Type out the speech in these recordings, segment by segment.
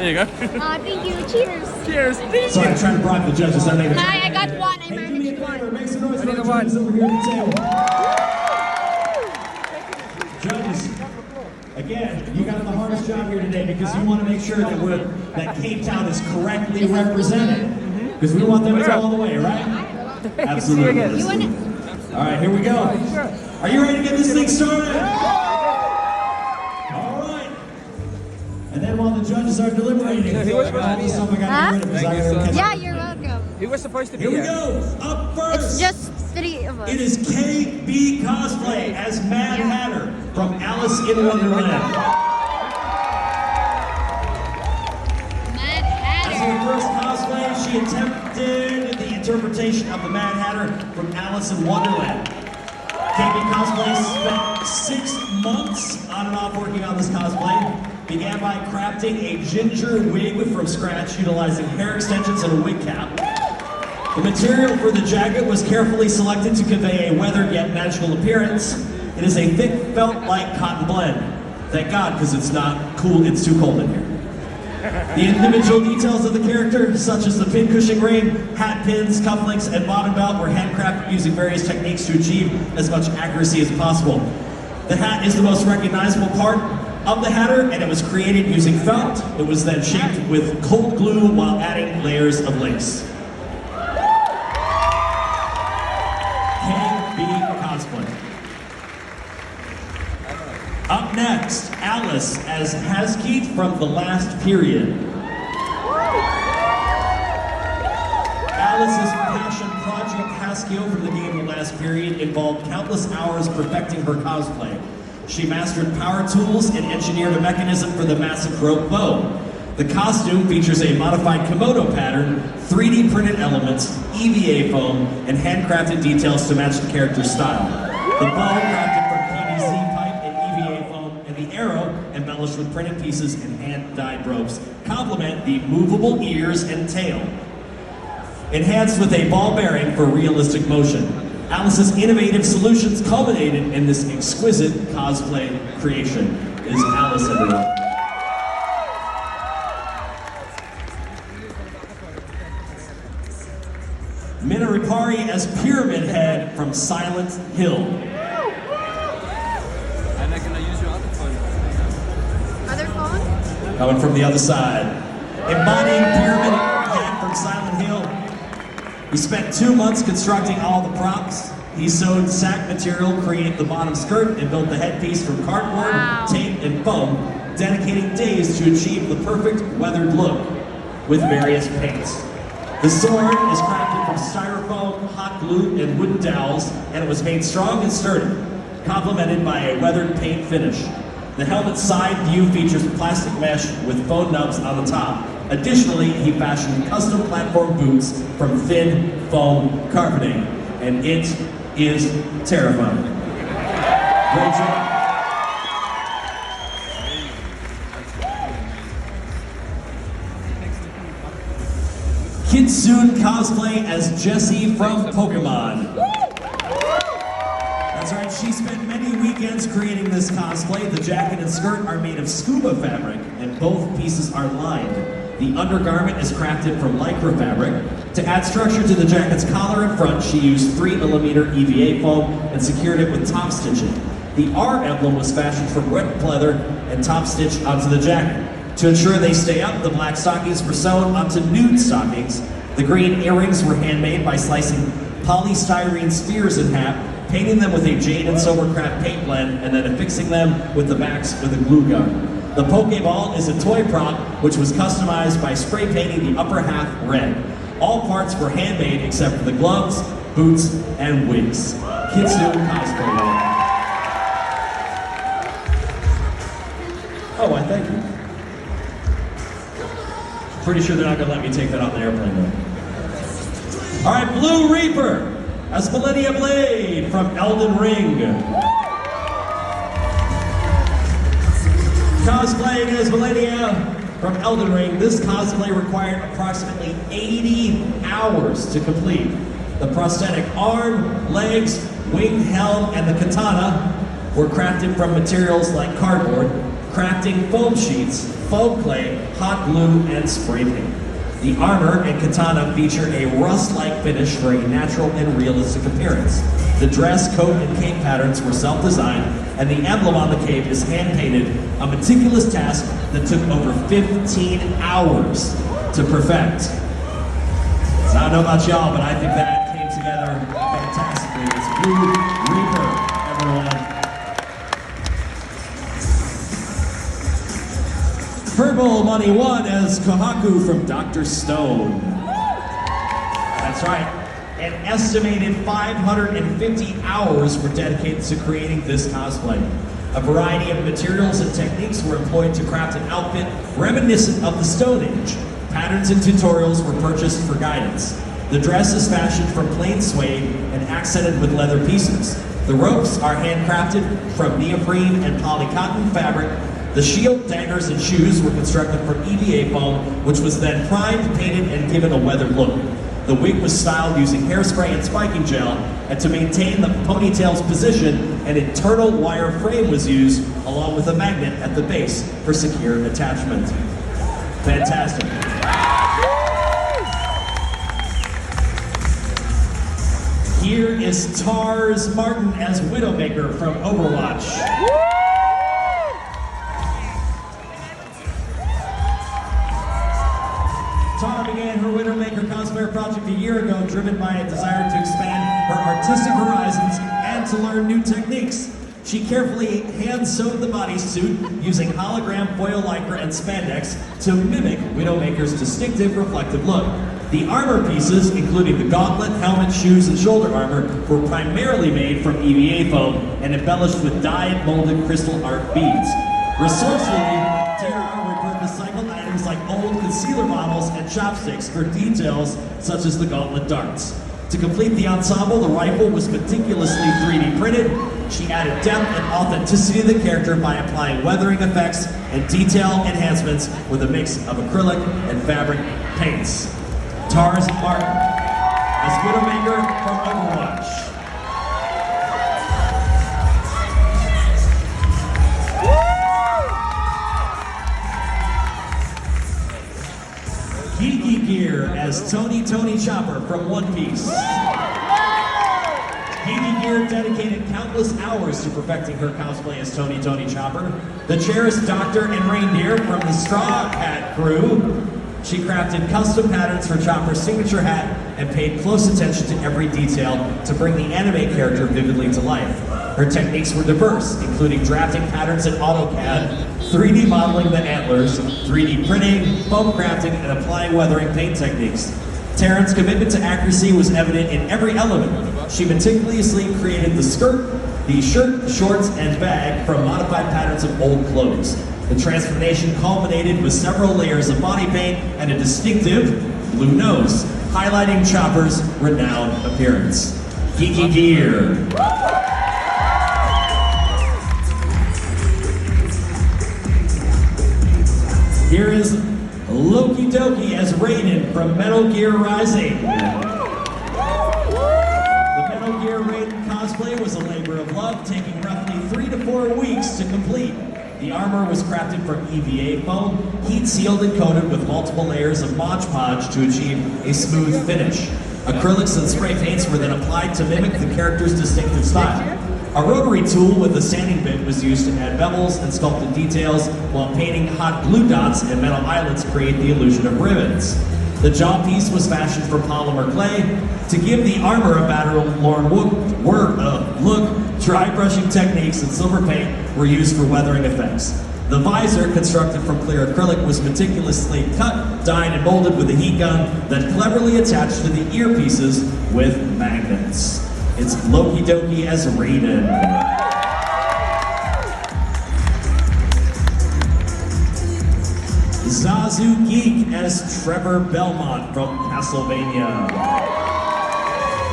There you go. Thank you. Cheers. Cheers. Sorry, I'm trying to bribe the judges. I made it. Hi, I got one. I Hey, do me a managed favor. one. Make some noise I for need the a one. judges over here at the table. Judges, again, you got the hardest job here today because you want to make sure that Cape Town is correctly represented. Because we want them to go all the way, right? Absolutely. You want it? All right, here we go. Are you ready to get this thing started? All right. And then while the judges are deliberating, all the stuff I got to get rid of, 'cause I gotta catch Yeah, up. you're welcome. He was supposed to be Here we here. go. Up It's first. just 3 of us. It is KB Cosplay as Mad Hatter from Alice in Wonderland. Mad As Hatter. her first cosplay, she attempted the interpretation of the Mad Hatter from Alice in Wonderland. KB Cosplay spent 6 months on and off working on this cosplay. Began by crafting a ginger wig from scratch, utilizing hair extensions and a wig cap. The material for the jacket was carefully selected to convey a weathered yet magical appearance. It is a thick felt-like cotton blend. Thank God, because it's not cool, it's too cold in here. The individual details of the character, such as the pin-cushion ring, hat pins, cufflinks, and bottom belt, were handcrafted using various techniques to achieve as much accuracy as possible. The hat is the most recognizable part of the Hatter, and it was created using felt. It was then shaped with cold glue while adding layers of lace. KB Cosplay. Up next, Alice as Haskeet from The Last Period. Alice's passion project Haskell from the game The Last Period involved countless hours perfecting her cosplay. She mastered power tools and engineered a mechanism for the massive rope bow. The costume features a modified kimono pattern, 3D printed elements, EVA foam, and handcrafted details to match the character's style. The bow, crafted from PVC pipe and EVA foam, and the arrow, embellished with printed pieces and hand-dyed ropes, complement the movable ears and tail. Enhanced with a ball bearing for realistic motion. Alice's innovative solutions culminated in this exquisite cosplay creation. It is Alice, everyone. Minaripari as Pyramid Head from Silent Hill. I'm not gonna use your other phone. Other phone? Coming from the other side. Embodying Pyramid Head from Silent Hill. He spent 2 months constructing all the props. He sewed sack material, created the bottom skirt, and built the headpiece from cardboard, tape, and foam, dedicating days to achieve the perfect weathered look with various paints. The sword is crafted from styrofoam, hot glue, and wooden dowels, and it was made strong and sturdy, complemented by a weathered paint finish. The helmet's side view features plastic mesh with foam nubs on the top. Additionally, he fashioned custom platform boots from thin foam carpeting, and it is terrifying. Great job. Kitsune Cosplay as Jessie from Pokemon. That's right, she spent many weekends creating this cosplay. The jacket and skirt are made of scuba fabric, and both pieces are lined. The undergarment is crafted from lycra fabric. To add structure to the jacket's collar and front, she used 3mm EVA foam and secured it with top stitching. The R emblem was fashioned from wet pleather and top stitched onto the jacket. To ensure they stay up, the black stockings were sewn onto nude stockings. The green earrings were handmade by slicing polystyrene spheres in half, painting them with a jade and silvercraft paint blend, and then affixing them with the backs with a glue gun. The Pokeball is a toy prop which was customized by spray painting the upper half red. All parts were handmade except for the gloves, boots, and wigs. Kitsune Cosplay. Oh, I thank you. Pretty sure they're not gonna let me take that on the airplane though. All right, Blue Reaper as Millennia Blade from Elden Ring. Cosplaying as Millennia from Elden Ring, this cosplay required approximately 80 hours to complete. The prosthetic arm, legs, winged helm, and the katana were crafted from materials like cardboard, crafting foam sheets, foam clay, hot glue, and spray paint. The armor and katana feature a rust-like finish for a natural and realistic appearance. The dress, coat, and cape patterns were self-designed, and the emblem on the cape is hand-painted, a meticulous task that took over 15 hours to perfect. So I don't know about y'all, but I think that came together fantastically. It's Blue Reaper, everyone. Purple money won as Kohaku from Dr. Stone. That's right. An estimated 550 hours were dedicated to creating this cosplay. A variety of materials and techniques were employed to craft an outfit reminiscent of the Stone Age. Patterns and tutorials were purchased for guidance. The dress is fashioned from plain suede and accented with leather pieces. The ropes are handcrafted from neoprene and polycotton fabric. The shield, daggers, and shoes were constructed from EVA foam, which was then primed, painted, and given a weathered look. The wig was styled using hairspray and spiking gel, and to maintain the ponytail's position, an internal wire frame was used, along with a magnet at the base for secure attachment. Fantastic. Here is Tars Martin as Widowmaker from Overwatch. Tara began her Widowmaker cosplayer project a year ago, driven by a desire to expand her artistic horizons and to learn new techniques. She carefully hand-sewed the bodysuit using hologram, foil lycra, and spandex to mimic Widowmaker's distinctive reflective look. The armor pieces, including the gauntlet, helmet, shoes, and shoulder armor, were primarily made from EVA foam and embellished with dyed molded crystal art beads. Resourcefully, Tara recycled items like old concealer bottles and chopsticks for details such as the gauntlet darts. To complete the ensemble, the rifle was meticulously 3D printed. She added depth and authenticity to the character by applying weathering effects and detail enhancements with a mix of acrylic and fabric paints. Tars Martin as Widowmaker from Overwatch. Geeky Gear as Tony Chopper from One Piece. Geeky Gear dedicated countless hours to perfecting her cosplay as Tony Chopper. The cherished Doctor and Reindeer from the Straw Hat crew. She crafted custom patterns for Chopper's signature hat and paid close attention to every detail to bring the anime character vividly to life. Her techniques were diverse, including drafting patterns in AutoCAD, 3D modeling the antlers, 3D printing, foam crafting, and applying weathering paint techniques. Taryn's commitment to accuracy was evident in every element. She meticulously created the skirt, the shirt, shorts, and bag from modified patterns of old clothes. The transformation culminated with several layers of body paint and a distinctive blue nose, highlighting Chopper's renowned appearance. Geeky Gear. Here is Loki Doki as Raiden from Metal Gear Rising. The Metal Gear Raiden cosplay was a labor of love, taking roughly 3 to 4 weeks to complete. The armor was crafted from EVA foam, heat-sealed and coated with multiple layers of Mod Podge to achieve a smooth finish. Acrylics and spray paints were then applied to mimic the character's distinctive style. A rotary tool with a sanding bit was used to add bevels and sculpted details, while painting hot glue dots and metal eyelets create the illusion of ribbons. The jaw piece was fashioned from polymer clay. To give the armor a battle-worn look, dry brushing techniques and silver paint were used for weathering effects. The visor, constructed from clear acrylic, was meticulously cut, dyed, and molded with a heat gun that cleverly attached to the earpieces with magnets. It's Loki Doki as Raiden. Zazu Geek as Trevor Belmont from Castlevania.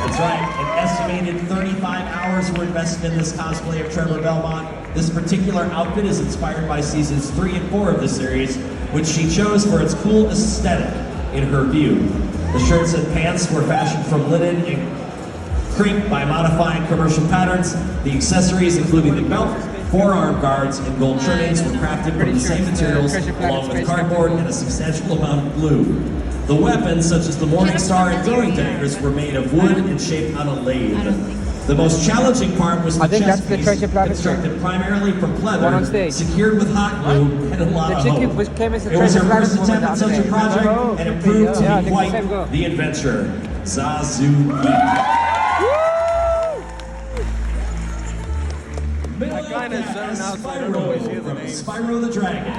That's right, an estimated 35 hours were invested in this cosplay of Trevor Belmont. This particular outfit is inspired by seasons 3 and 4 of the series, which she chose for its cool aesthetic in her view. The shirts and pants were fashioned from linen and crepe by modifying commercial patterns. The accessories, including the belt, Forearm guards and gold trimmings were crafted from the same materials along with cardboard and a substantial amount of glue. The weapons, such as the Morning Star and throwing daggers, were made of wood and shaped on a lathe. The most challenging part was the chest piece, constructed primarily from pleather, secured with hot glue, and a lot of hope. It was her first attempt at such a project, and it proved to be quite the adventure. Zazuki. Kind of zoned out, so I don't always hear the name. Spyro the Dragon.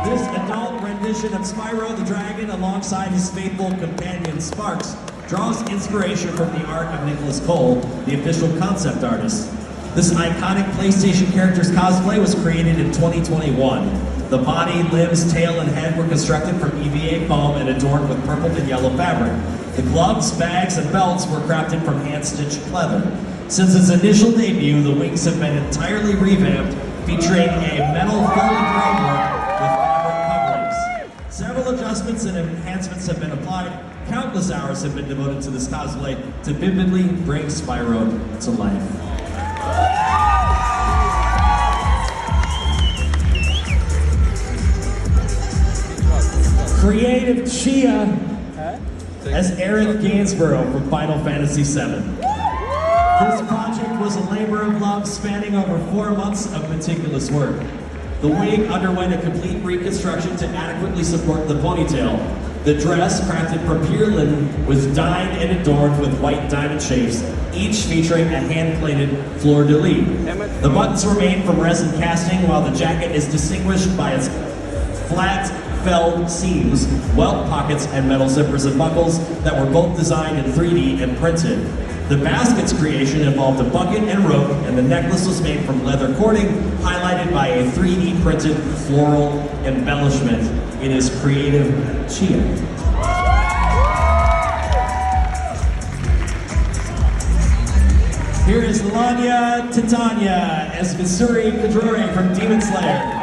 This adult rendition of Spyro the Dragon, alongside his faithful companion Sparks, draws inspiration from the art of Nicholas Cole, the official concept artist. This iconic PlayStation character's cosplay was created in 2021. The body, limbs, tail, and head were constructed from EVA foam and adorned with purple and yellow fabric. The gloves, bags, and belts were crafted from hand-stitched pleather. Since its initial debut, the wings have been entirely revamped, featuring a metal folding framework with fabric coverings. Several adjustments and enhancements have been applied. Countless hours have been devoted to this cosplay to vividly bring Spyro to life. Creative Chia as Eric Gainsborough from Final Fantasy VII. This project was a labor of love spanning over 4 months of meticulous work. The wig underwent a complete reconstruction to adequately support the ponytail. The dress, crafted from pure linen, was dyed and adorned with white diamond shapes, each featuring a hand-plated fleur-de-lis. The buttons were made from resin casting, while the jacket is distinguished by its flat, felled seams, welt pockets, and metal zippers and buckles that were both designed in 3D and printed. The basket's creation involved a bucket and rope, and the necklace was made from leather cording, highlighted by a 3D printed floral embellishment. It is Creative Chia. Here is Lanya Titania as Missouri Kadrore from Demon Slayer.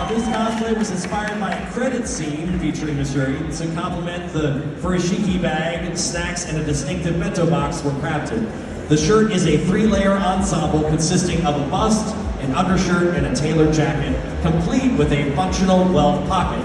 This cosplay was inspired by a credit scene featuring Missouri. To complement the furoshiki bag, snacks, and a distinctive bento box were crafted. The shirt is a 3-layer ensemble consisting of a bust, an undershirt, and a tailored jacket, complete with a functional welt pocket.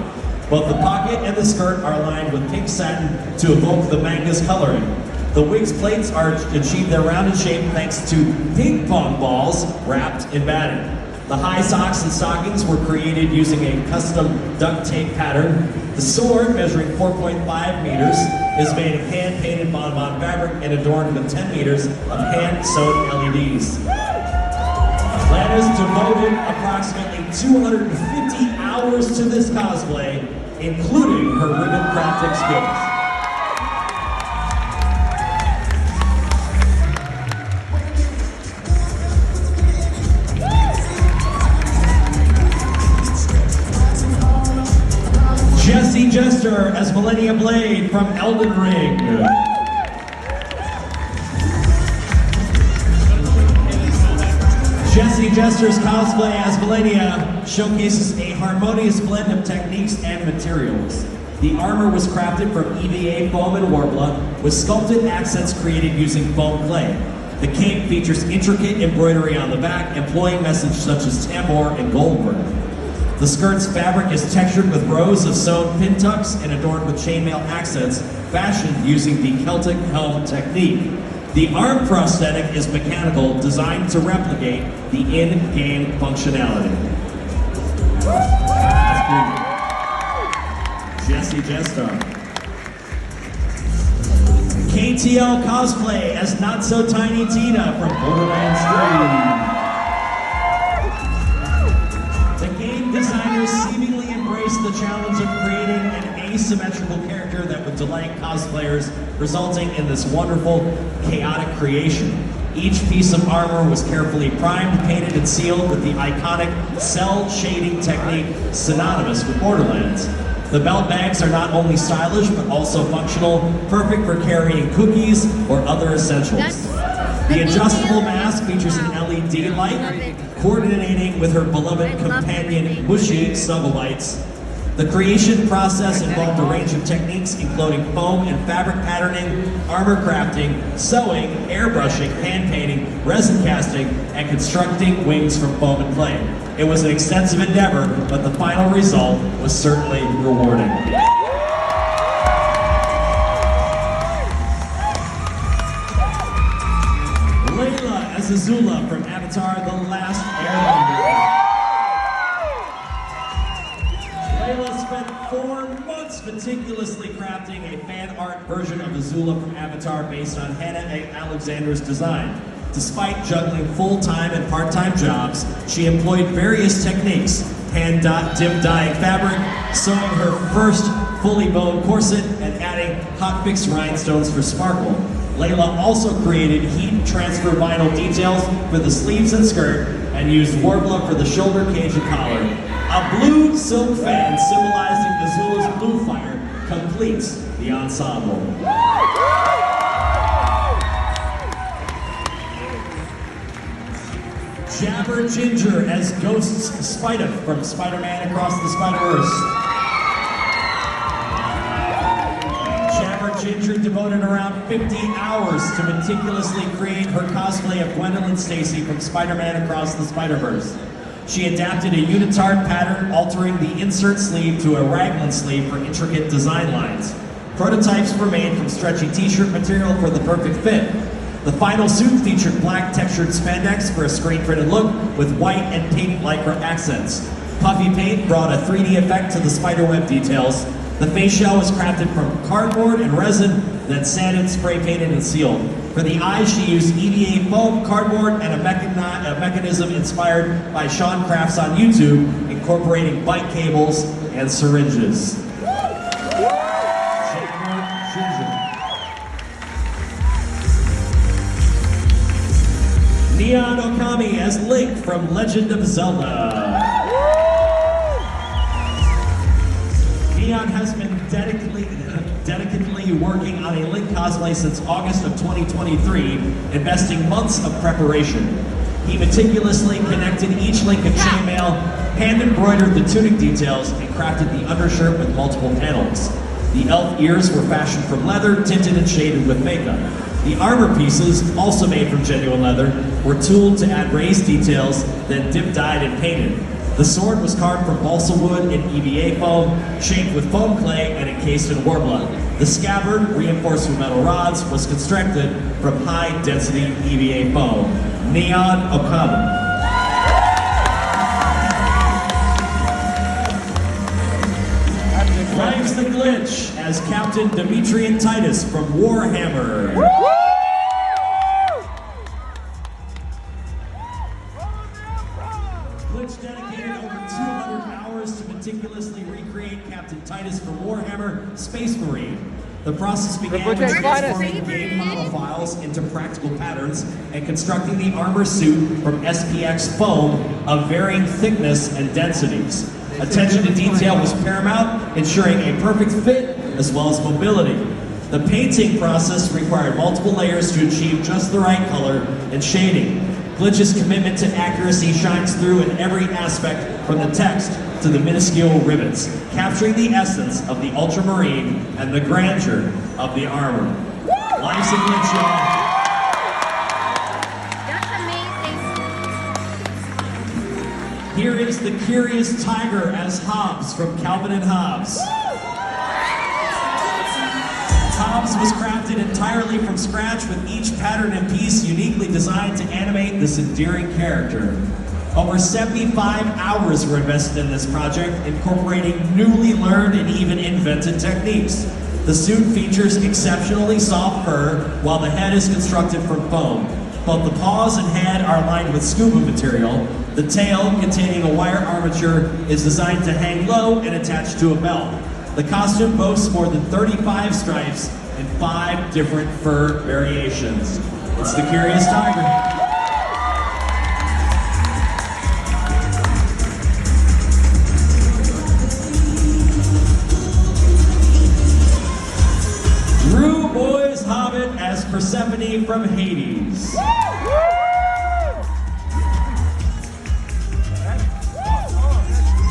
Both the pocket and the skirt are lined with pink satin to evoke the manga's coloring. The wig's plates are achieved their rounded shape thanks to ping pong balls wrapped in batting. The high socks and stockings were created using a custom duct tape pattern. The sword, measuring 4.5 meters, is made of hand-painted bonbon fabric and adorned with 10 meters of hand-sewed LEDs. Lana's devoted approximately 250 hours to this cosplay, including her ribbon crafting skills. Jessie Jester as Millennia Blade from Elden Ring. Jessie Jester's cosplay as Millennia showcases a harmonious blend of techniques and materials. The armor was crafted from EVA foam and Warbler, with sculpted accents created using foam clay. The cape features intricate embroidery on the back, employing messages such as tambour and goldwork. The skirt's fabric is textured with rows of sewn pin tucks and adorned with chainmail accents, fashioned using the Celtic helm technique. The arm prosthetic is mechanical, designed to replicate the in-game functionality. Jessie Jester. KTL cosplay as Not So Tiny Tina from Borderlands 3. Designers seemingly embraced the challenge of creating an asymmetrical character that would delight cosplayers, resulting in this wonderful, chaotic creation. Each piece of armor was carefully primed, painted, and sealed with the iconic cell shading technique synonymous with Borderlands. The belt bags are not only stylish, but also functional, perfect for carrying cookies or other essentials. The adjustable mask features an LED light, coordinating with her beloved companion, Bushy Snugglelights. The creation process involved a range of techniques including foam and fabric patterning, armor crafting, sewing, airbrushing, hand painting, resin casting, and constructing wings from foam and clay. It was an extensive endeavor, but the final result was certainly rewarding. Layla as Azula from Avatar: The Last Airbender. Layla spent 4 months meticulously crafting a fan art version of Azula from Avatar based on Hannah Alexander's design. Despite juggling full-time and part-time jobs, she employed various techniques: dip dyeing fabric, sewing her first fully bowed corset, and adding hot-fix rhinestones for sparkle. Layla also created heat transfer vinyl details for the sleeves and skirt, and used Warbler for the shoulder cage and collar. A blue silk fan symbolizing Azula's blue fire completes the ensemble. Jabber Ginger as Ghost Spider from Spider-Man Across the Spider-Verse. Jabber Ginger devoted around 50 hours to meticulously create her cosplay of Gwendolyn Stacy from Spider-Man Across the Spider-Verse. She adapted a unitard pattern, altering the insert sleeve to a raglan sleeve for intricate design lines. Prototypes were made from stretchy t-shirt material for the perfect fit. The final suit featured black textured spandex for a screen-printed look with white and pink lycra accents. Puffy paint brought a 3D effect to the spiderweb details. The face shell was crafted from cardboard and resin, then sanded, spray painted, and sealed. For the eyes, she used EVA foam, cardboard, and a mechanism inspired by Sean Crafts on YouTube, incorporating bike cables and syringes. Neon Okami as Link from Legend of Zelda. Neon has been dedicatedly working on a Link cosplay since August of 2023, investing months of preparation. He meticulously connected each link of chainmail, hand-embroidered the tunic details, and crafted the undershirt with multiple panels. The elf ears were fashioned from leather, tinted and shaded with makeup. The armor pieces, also made from genuine leather, were tooled to add raised details, then dip-dyed and painted. The sword was carved from balsa wood and EVA foam, shaped with foam clay and encased in warbler. The scabbard, reinforced with metal rods, was constructed from high-density EVA foam. Neon Okami. Lives the Glitch as Captain Demetrian Titus from Warhammer. Glitch dedicated over 200 hours to meticulously recreate Captain Titus from Warhammer Space Marine. The process began with transforming game model files into practical patterns and constructing the armor suit from SPX foam of varying thickness and densities. Attention to detail was paramount, ensuring a perfect fit as well as mobility. The painting process required multiple layers to achieve just the right color and shading. Glitch's commitment to accuracy shines through in every aspect, from the text to the minuscule rivets, capturing the essence of the ultramarine and the grandeur of the armor. Life's a Glitch, y'all. Here is the Curious Tiger as Hobbs from Calvin and Hobbs. Hobbs was crafted entirely from scratch, with each pattern and piece uniquely designed to animate this endearing character. Over 75 hours were invested in this project, incorporating newly learned and even invented techniques. The suit features exceptionally soft fur, while the head is constructed from foam. Both the paws and head are lined with scuba material. The tail, containing a wire armature, is designed to hang low and attach to a belt. The costume boasts more than 35 stripes and 5 different fur variations. It's the Curious Tiger. Drew Boy's Hobbit as Persephone from Hades.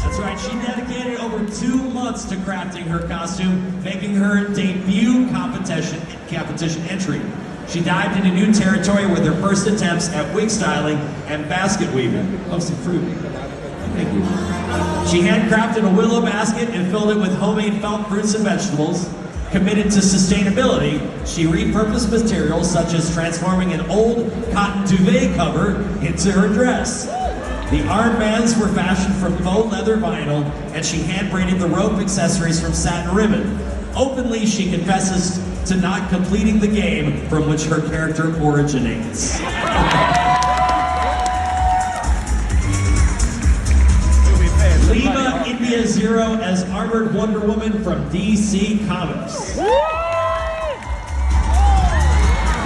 That's right, and she dedicated over 2 months to crafting her costume, making her debut competition entry. She dived into new territory with her first attempts at wig styling and basket weaving. Oh, some fruit. Thank you. She handcrafted a willow basket and filled it with homemade felt fruits and vegetables. Committed to sustainability, she repurposed materials such as transforming an old cotton duvet cover into her dress. The armbands were fashioned from faux leather vinyl, and she hand-braided the rope accessories from satin ribbon. Openly, she confesses to not completing the game from which her character originates. Lima India Zero as Armored Wonder Woman from DC Comics. The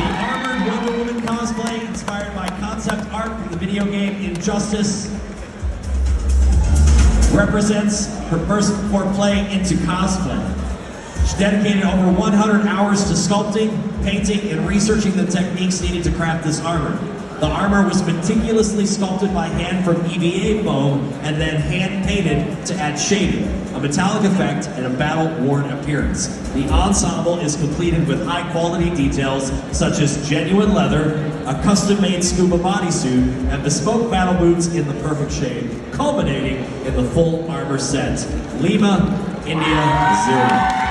Armored Wonder Woman cosplay, inspired by concept art from the video game Injustice, represents her first foray into cosplay. She dedicated over 100 hours to sculpting, painting, and researching the techniques needed to craft this armor. The armor was meticulously sculpted by hand from EVA foam and then hand-painted to add shading, a metallic effect, and a battle-worn appearance. The ensemble is completed with high-quality details such as genuine leather, a custom-made scuba bodysuit, and bespoke battle boots in the perfect shade, culminating in the full armor set. Lima, India, Zero.